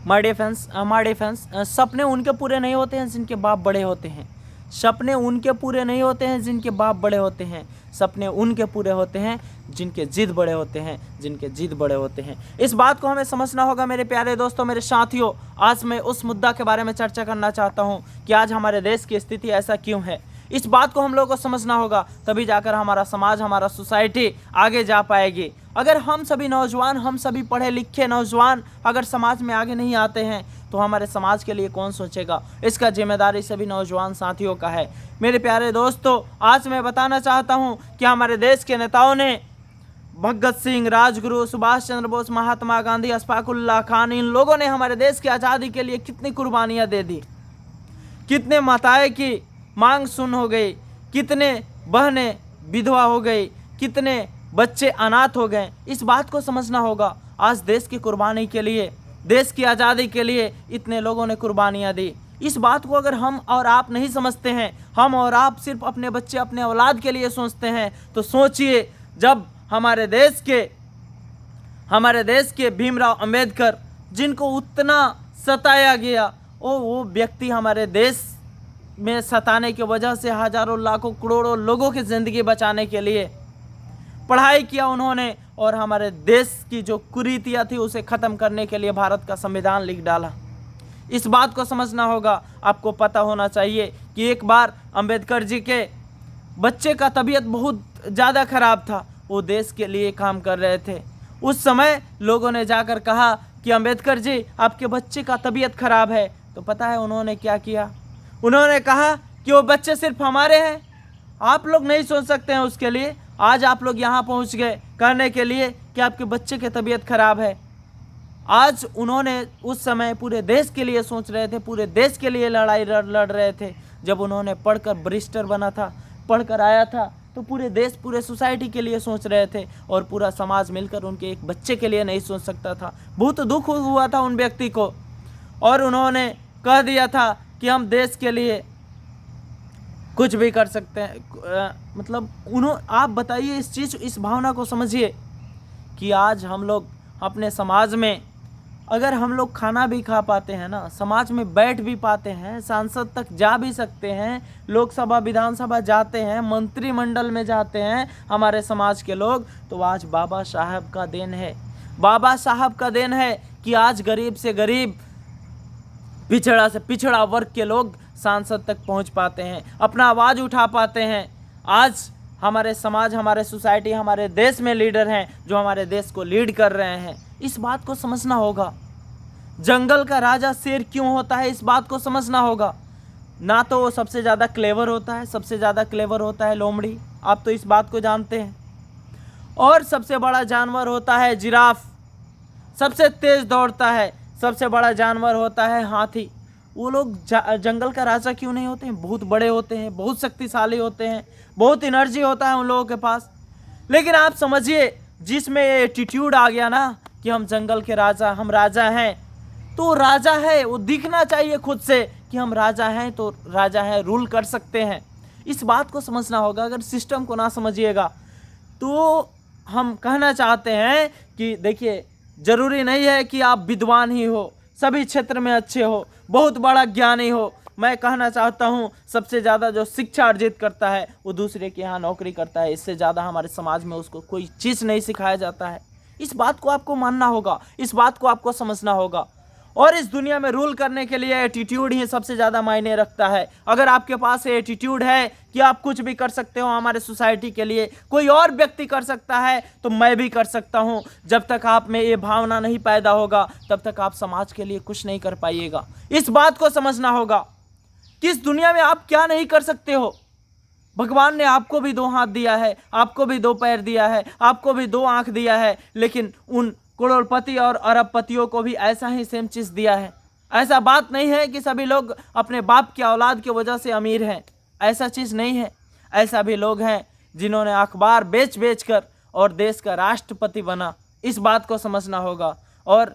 My defence, सपने उनके पूरे नहीं होते हैं जिनके बाप बड़े होते हैं। सपने उनके पूरे नहीं होते हैं जिनके बाप बड़े होते हैं। सपने उनके पूरे होते हैं जिनके जिद बड़े होते हैं, जिनके जिद बड़े होते हैं। इस बात को हमें समझना होगा मेरे प्यारे दोस्तों, मेरे साथियों। आज मैं उस मुद्दा के बारे में चर्चा करना चाहता हूं कि आज हमारे देश की स्थिति ऐसा क्यों है। इस बात को हम लोगों को समझना होगा, तभी जाकर हमारा समाज, हमारा सोसाइटी आगे जा पाएगी। अगर हम सभी नौजवान, हम सभी पढ़े लिखे नौजवान अगर समाज में आगे नहीं आते हैं तो हमारे समाज के लिए कौन सोचेगा। इसका जिम्मेदारी सभी नौजवान साथियों का है। मेरे प्यारे दोस्तों, आज मैं बताना चाहता हूं कि हमारे देश के नेताओं ने भगत सिंह, राजगुरु, सुभाष चंद्र बोस, महात्मा गांधी, अशफाक उल्लाह खान, इन लोगों ने हमारे देश की आज़ादी के लिए कितनी कुर्बानियाँ दे दी। कितने माताएं की मांग सुन हो गई, कितने बहनें विधवा हो गई, कितने बच्चे अनाथ हो गए। इस बात को समझना होगा। आज देश की कुर्बानी के लिए, देश की आज़ादी के लिए इतने लोगों ने कुर्बानियाँ दी। इस बात को अगर हम और आप नहीं समझते हैं, हम और आप सिर्फ अपने बच्चे, अपने औलाद के लिए सोचते हैं, तो सोचिए जब हमारे देश के भीमराव अंबेडकर, जिनको उतना सताया गया, वो व्यक्ति हमारे देश में सताने की वजह से हजारों, लाखों, करोड़ों लोगों की ज़िंदगी बचाने के लिए पढ़ाई किया उन्होंने, और हमारे देश की जो कुरीतियाँ थी उसे ख़त्म करने के लिए भारत का संविधान लिख डाला। इस बात को समझना होगा। आपको पता होना चाहिए कि एक बार अंबेडकर जी के बच्चे का तबीयत बहुत ज़्यादा ख़राब था, वो देश के लिए काम कर रहे थे। उस समय लोगों ने जाकर कहा कि अंबेडकर जी, आपके बच्चे का तबीयत ख़राब है। तो पता है उन्होंने क्या किया? उन्होंने कहा कि वो बच्चे सिर्फ हमारे हैं, आप लोग नहीं सोच सकते हैं उसके लिए। आज आप लोग यहाँ पहुँच गए कहने के लिए कि आपके बच्चे की तबीयत खराब है। आज उन्होंने उस समय पूरे देश के लिए सोच रहे थे, पूरे देश के लिए लड़ाई लड़ रहे थे। जब उन्होंने पढ़कर बैरिस्टर बना था, पढ़कर आया था, तो पूरे देश, पूरे सोसाइटी के लिए सोच रहे थे, और पूरा समाज मिलकर उनके एक बच्चे के लिए नहीं सोच सकता था। बहुत दुख हुआ था उन व्यक्ति को, और उन्होंने कह दिया था कि हम देश के लिए कुछ भी कर सकते हैं। आप बताइए इस भावना को समझिए कि आज हम लोग अपने समाज में, अगर हम लोग खाना भी खा पाते हैं ना, समाज में बैठ भी पाते हैं, सांसद तक जा भी सकते हैं, लोकसभा, विधानसभा जाते हैं, मंत्रिमंडल में जाते हैं हमारे समाज के लोग, तो आज बाबा साहब का देन है। बाबा साहब का देन है कि आज गरीब से गरीब, पिछड़ा से पिछड़ा वर्ग के लोग सांसद तक पहुंच पाते हैं, अपना आवाज़ उठा पाते हैं। आज हमारे समाज, हमारे सोसाइटी, हमारे देश में लीडर हैं जो हमारे देश को लीड कर रहे हैं। इस बात को समझना होगा। जंगल का राजा शेर क्यों होता है, इस बात को समझना होगा। ना तो वो सबसे ज़्यादा क्लेवर होता है, सबसे ज़्यादा क्लेवर होता है लोमड़ी, आप तो इस बात को जानते हैं। और सबसे बड़ा जानवर होता है जिराफ, सबसे तेज़ दौड़ता है। सबसे बड़ा जानवर होता है हाथी। वो लोग जंगल का राजा क्यों नहीं होते हैं? बहुत बड़े होते हैं, बहुत शक्तिशाली होते हैं, बहुत एनर्जी होता है उन लोगों के पास। लेकिन आप समझिए, जिसमें ये एटीट्यूड आ गया ना कि हम जंगल के राजा, हम राजा हैं, तो राजा है, वो दिखना चाहिए खुद से कि हम राजा हैं, तो राजा हैं, रूल कर सकते हैं। इस बात को समझना होगा। अगर सिस्टम को ना समझिएगा तो हम कहना चाहते हैं कि देखिए, ज़रूरी नहीं है कि आप विद्वान ही हो, सभी क्षेत्र में अच्छे हो, बहुत बड़ा ज्ञानी हो। मैं कहना चाहता हूँ, सबसे ज़्यादा जो शिक्षा अर्जित करता है वो दूसरे के यहाँ नौकरी करता है। इससे ज़्यादा हमारे समाज में उसको कोई चीज़ नहीं सिखाया जाता है। इस बात को आपको मानना होगा, इस बात को आपको समझना होगा। और इस दुनिया में रूल करने के लिए एटीट्यूड ही सबसे ज़्यादा मायने रखता है। अगर आपके पास एटीट्यूड है कि आप कुछ भी कर सकते हो हमारे सोसाइटी के लिए, कोई और व्यक्ति कर सकता है तो मैं भी कर सकता हूँ, जब तक आप में ये भावना नहीं पैदा होगा तब तक आप समाज के लिए कुछ नहीं कर पाइएगा। इस बात को समझना होगा कि इस दुनिया में आप क्या नहीं कर सकते हो। भगवान ने आपको भी 2 हाथ दिया है, आपको भी 2 पैर दिया है, आपको भी 2 आँख दिया है, लेकिन उन करोड़पति और अरबपतियों को भी ऐसा ही सेम चीज़ दिया है। ऐसा बात नहीं है कि सभी लोग अपने बाप की औलाद की वजह से अमीर हैं, ऐसा चीज़ नहीं है। ऐसा भी लोग हैं जिन्होंने अखबार बेच कर और देश का राष्ट्रपति बना, इस बात को समझना होगा। और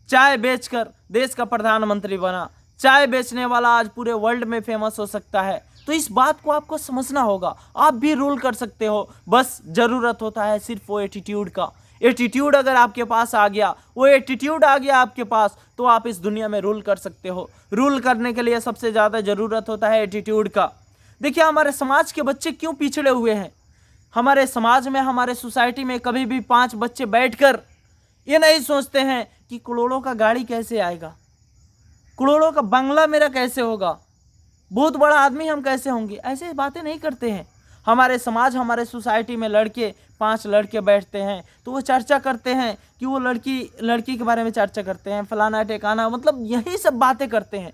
चाय बेचकर देश का प्रधानमंत्री बना, चाय बेचने वाला आज पूरे वर्ल्ड में फेमस हो सकता है। तो इस बात को आपको समझना होगा। आप भी रूल कर सकते हो, बस ज़रूरत होता है सिर्फ वो एटीट्यूड का। एटीट्यूड अगर आपके पास आ गया, वो एटीट्यूड आ गया आपके पास, तो आप इस दुनिया में रूल कर सकते हो। रूल करने के लिए सबसे ज़्यादा ज़रूरत होता है एटीट्यूड का। देखिए हमारे समाज के बच्चे क्यों पिछड़े हुए हैं। हमारे समाज में, हमारे सोसाइटी में कभी भी 5 बच्चे बैठकर ये नहीं सोचते हैं कि करोड़ों का गाड़ी कैसे आएगा, करोड़ों का बंगला मेरा कैसे होगा, बहुत बड़ा आदमी हम कैसे होंगे। ऐसे बातें नहीं करते हैं। हमारे समाज, हमारे सोसाइटी में 5 लड़के बैठते हैं तो वो चर्चा करते हैं कि वो लड़की के बारे में चर्चा करते हैं, फलाना ठिकाना, मतलब यही सब बातें करते हैं।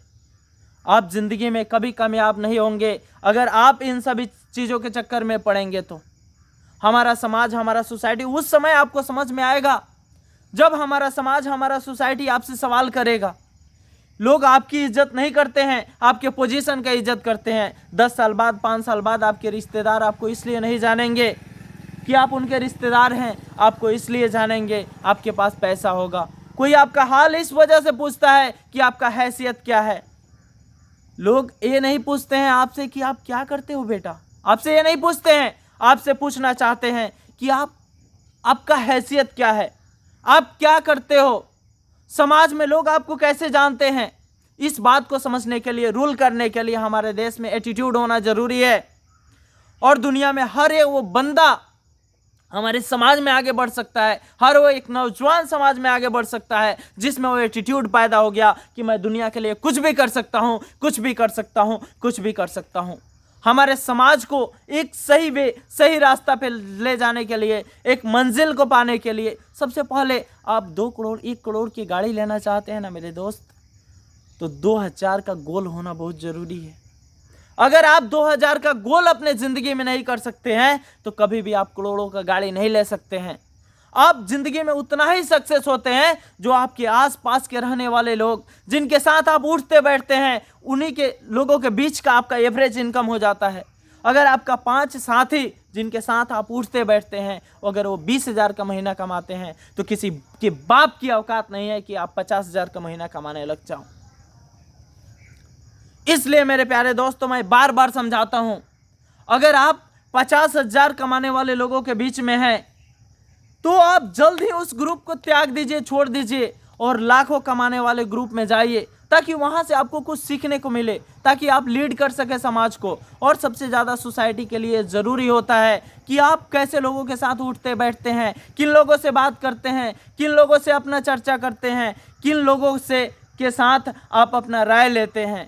आप जिंदगी में कभी कामयाब नहीं होंगे अगर आप इन सभी चीज़ों के चक्कर में पड़ेंगे। तो हमारा समाज, हमारा सोसाइटी उस समय आपको समझ में आएगा जब हमारा समाज, हमारा सोसाइटी आपसे सवाल करेगा। लोग आपकी इज्जत नहीं करते हैं, आपके पोजीशन का इज्जत करते हैं। 10 साल बाद, 5 साल बाद आपके रिश्तेदार आपको इसलिए नहीं जानेंगे कि आप उनके रिश्तेदार हैं, आपको इसलिए जानेंगे आपके पास पैसा होगा। कोई आपका हाल इस वजह से पूछता है कि आपका हैसियत क्या है। लोग ये नहीं पूछते हैं आपसे कि आप क्या करते हो बेटा, आपसे ये नहीं पूछते हैं, आपसे पूछना चाहते हैं कि आपका हैसियत क्या है, आप क्या करते हो, समाज में लोग आपको कैसे जानते हैं। इस बात को समझने के लिए, रूल करने के लिए हमारे देश में एटीट्यूड होना जरूरी है। और दुनिया में हर एक वो बंदा हमारे समाज में आगे बढ़ सकता है, हर वो एक नौजवान समाज में आगे बढ़ सकता है जिसमें वो एटीट्यूड पैदा हो गया कि मैं दुनिया के लिए कुछ भी कर सकता हूँ, कुछ भी कर सकता हूँ, कुछ भी कर सकता हूँ। हमारे समाज को एक सही रास्ता पे ले जाने के लिए, एक मंजिल को पाने के लिए, सबसे पहले आप 2 करोड़ 1 करोड़ की गाड़ी लेना चाहते हैं ना मेरे दोस्त, तो 2000 का गोल होना बहुत ज़रूरी है। अगर आप 2000 का गोल अपने ज़िंदगी में नहीं कर सकते हैं तो कभी भी आप करोड़ों का गाड़ी नहीं ले सकते हैं। आप जिंदगी में उतना ही सक्सेस होते हैं जो आपके आसपास के रहने वाले लोग, जिनके साथ आप उठते बैठते हैं, उन्हीं के लोगों के बीच का आपका एवरेज इनकम हो जाता है। अगर आपका 5 साथी जिनके साथ आप उठते बैठते हैं, अगर वो 20,000 का महीना कमाते हैं तो किसी के बाप की औकात नहीं है कि आप 50,000 का महीना कमाने लग जाओ। इसलिए मेरे प्यारे दोस्तों, मैं बार बार समझाता हूं, अगर आप 50,000 कमाने वाले लोगों के बीच में हैं तो आप जल्द ही उस ग्रुप को त्याग दीजिए, छोड़ दीजिए और लाखों कमाने वाले ग्रुप में जाइए, ताकि वहां से आपको कुछ सीखने को मिले, ताकि आप लीड कर सके समाज को। और सबसे ज़्यादा सोसाइटी के लिए ज़रूरी होता है कि आप कैसे लोगों के साथ उठते बैठते हैं, किन लोगों से बात करते हैं, किन लोगों से अपना चर्चा करते हैं, किन लोगों से के साथ आप अपना राय लेते हैं।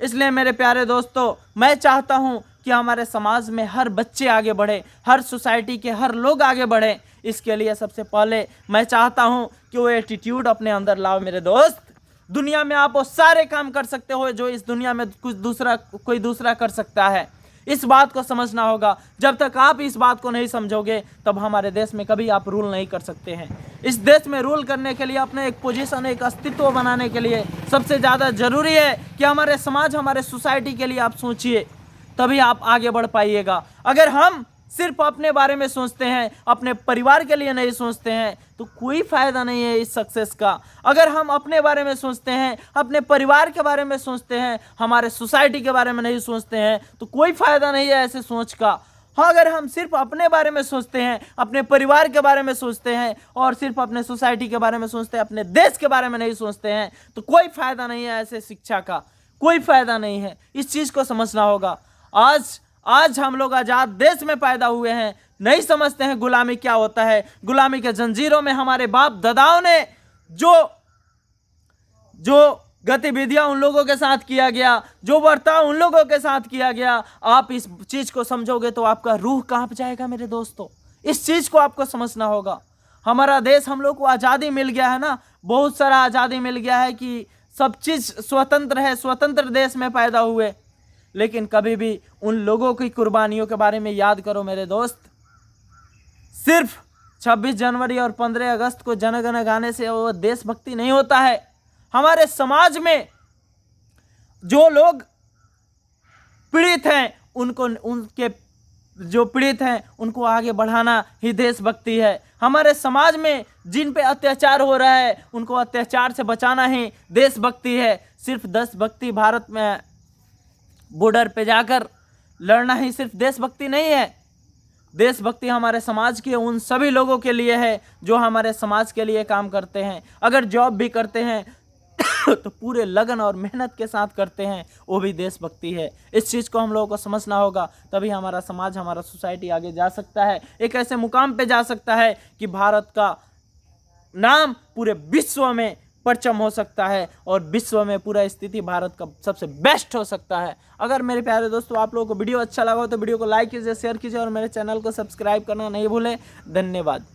इसलिए मेरे प्यारे दोस्तों, मैं चाहता हूं कि हमारे समाज में हर बच्चे आगे बढ़े, हर सोसाइटी के हर लोग आगे बढ़े। इसके लिए सबसे पहले मैं चाहता हूं कि वो एटीट्यूड अपने अंदर लाओ मेरे दोस्त। दुनिया में आप वो सारे काम कर सकते हो जो इस दुनिया में कोई दूसरा कर सकता है। इस बात को समझना होगा। जब तक आप इस बात को नहीं समझोगे तब हमारे देश में कभी आप रूल नहीं कर सकते हैं। इस देश में रूल करने के लिए, अपने एक पोजीशन, एक अस्तित्व बनाने के लिए सबसे ज़्यादा ज़रूरी है कि हमारे समाज, हमारे सोसाइटी के लिए आप सोचिए, तभी आप आगे बढ़ पाइएगा। अगर हम सिर्फ अपने बारे में सोचते हैं, अपने परिवार के लिए नहीं सोचते हैं, तो कोई फ़ायदा नहीं है इस सक्सेस का। अगर हम अपने बारे में सोचते हैं, अपने परिवार के बारे में सोचते हैं, हमारे सोसाइटी के बारे में नहीं सोचते हैं, तो कोई फ़ायदा नहीं है ऐसे सोच का। हाँ, अगर हम सिर्फ अपने बारे में सोचते हैं, अपने परिवार के बारे में सोचते हैं और सिर्फ अपने सोसाइटी के बारे में सोचते हैं, अपने देश के बारे में नहीं सोचते हैं, तो कोई फ़ायदा नहीं है ऐसे शिक्षा का, कोई फ़ायदा नहीं है। इस चीज़ को समझना होगा। आज हम लोग आज़ाद देश में पैदा हुए हैं, नहीं समझते हैं गुलामी क्या होता है। गुलामी के जंजीरों में हमारे बाप दादाओं ने जो गतिविधियां उन लोगों के साथ किया गया, जो बर्ताव उन लोगों के साथ किया गया, आप इस चीज़ को समझोगे तो आपका रूह कांप जाएगा मेरे दोस्तों। इस चीज़ को आपको समझना होगा। हमारा देश, हम लोग को आज़ादी मिल गया है ना, बहुत सारा आज़ादी मिल गया है कि सब चीज़ स्वतंत्र है, स्वतंत्र देश में पैदा हुए, लेकिन कभी भी उन लोगों की कुर्बानियों के बारे में याद करो मेरे दोस्त। सिर्फ 26 जनवरी और 15 अगस्त को जन गण गाने से वो देशभक्ति नहीं होता है। हमारे समाज में जो लोग पीड़ित हैं, उनके जो पीड़ित हैं उनको आगे बढ़ाना ही देशभक्ति है। हमारे समाज में जिन पे अत्याचार हो रहा है उनको अत्याचार से बचाना ही देशभक्ति है। सिर्फ देशभक्ति, भारत में बॉर्डर पे जाकर लड़ना ही सिर्फ देशभक्ति नहीं है। देशभक्ति हमारे समाज के उन सभी लोगों के लिए है जो हमारे समाज के लिए काम करते हैं। अगर जॉब भी करते हैं तो पूरे लगन और मेहनत के साथ करते हैं, वो भी देशभक्ति है। इस चीज़ को हम लोगों को समझना होगा, तभी हमारा समाज, हमारा सोसाइटी आगे जा सकता है, एक ऐसे मुकाम पे जा सकता है कि भारत का नाम पूरे विश्व में परचम हो सकता है और विश्व में पूरा स्थिति भारत का सबसे बेस्ट हो सकता है। अगर मेरे प्यारे दोस्तों आप लोगों को वीडियो अच्छा लगा हो तो वीडियो को लाइक कीजिए, शेयर कीजिए और मेरे चैनल को सब्सक्राइब करना नहीं भूलें। धन्यवाद।